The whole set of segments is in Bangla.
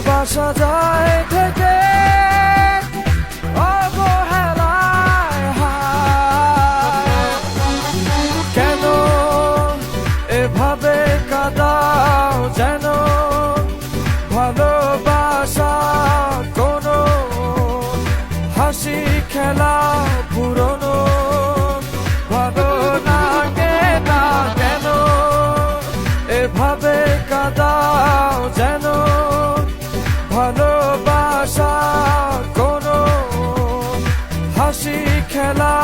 ভালোবাসা যায় থেকে অবহেলায় হায়। কেন এভাবে কাঁদাও যেন ভালোবাসা কোনো হাসি খেলা পুরনো ভালো লাগে না। কেন এভাবে কাঁদাও যেন ভালোবাসা কোনো হাসি খেলা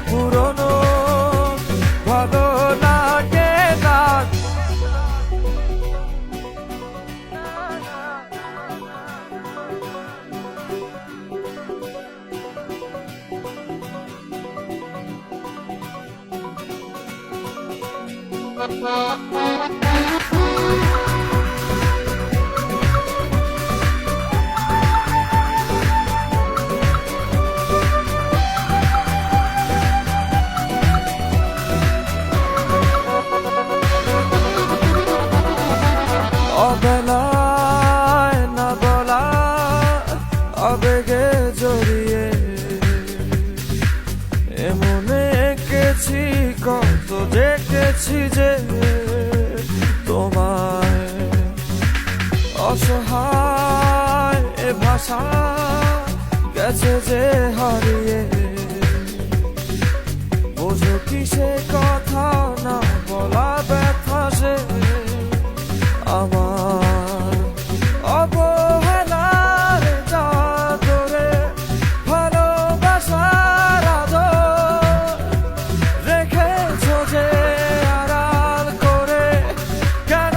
পুরনো ভালো লাগে না। অবেলায় না বলা আবেগে জড়িয়ে এমনে এঁকেছি কত দেখেছি যে তোমায় অসহায় এ ভাষা গেছে যে হারিয়ে বোঝো কি সে কথা না বলা ব্যথা সে আমার অবহেলার চাদরে ভালোবাসার আদর রেখেছো যে আড়াল করে। কেন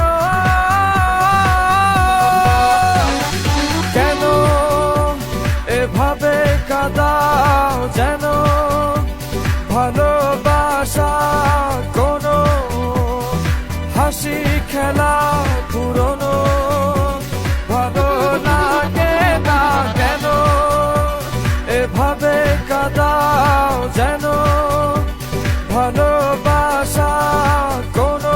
কেন এভাবে কাঁদাও যেন ভালোবাসা কোনো হাসি খেলা পুরনো ভালো লাগে না। কেন এভাবে কাঁদাও যেন ভালোবাসা কোনো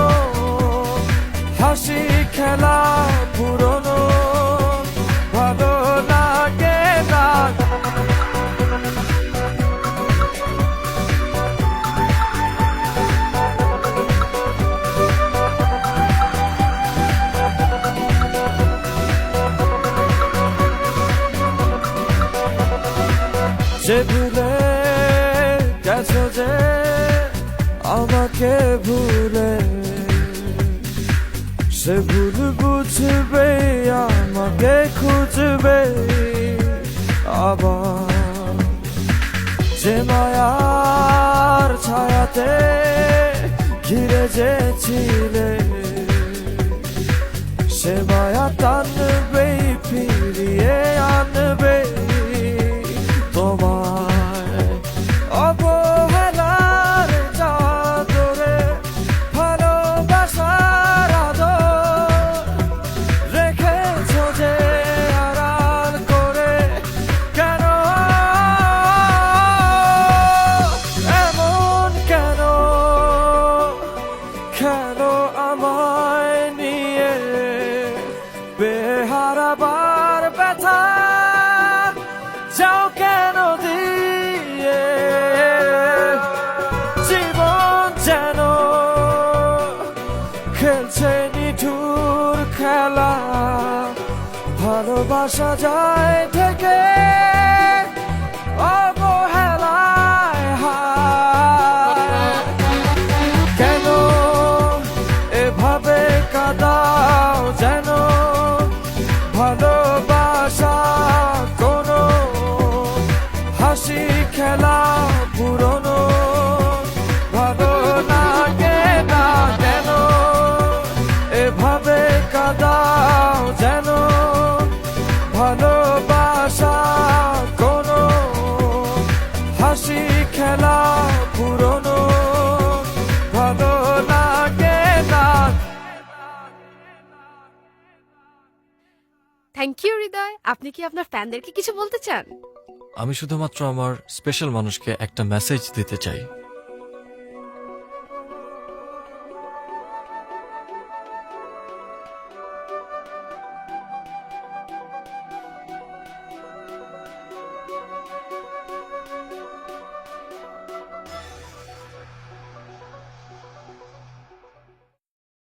হাসি খেলা পুরনো ভালো লাগে না। যে ভুলে গেছো যে আমাকে ভুলে সে ভুল বুঝবে আমাকে খুঁজবে আবার। যে মায়ার ছায়াতে ঘিরে যে ছিলে সে মায়া টানবে ফিরিয়ে আনবে তোমায় অবহেলার চাদরে ভালোবাসার আদর রেখেছো যে আড়াল করে। কেন এমন কেন কেন আমায় নিয়ে বেহারাবার ব্যথা যাও কেন দিয়ে জীবন যেন খেলছে নিঠুর খেলা ভালোবাসা যায় থেকে অবহেলায় হায়। কেন এভাবে কাঁদাও যেন ভালোবাসা কোনো হাসি খেলা পুরনো ভালো লাগে না। কেন এভাবে কাঁদাও যেন ভালোবাসা কোনো হাসি খেলা পুরনো ভালো লাগে না। থ্যাংক ইউ হৃদয়। আপনি কি আপনার ফ্যানদেরকে কিছু বলতে চান? আমি শুধুমাত্র আমার স্পেশাল মানুষকে একটা মেসেজ দিতে চাই।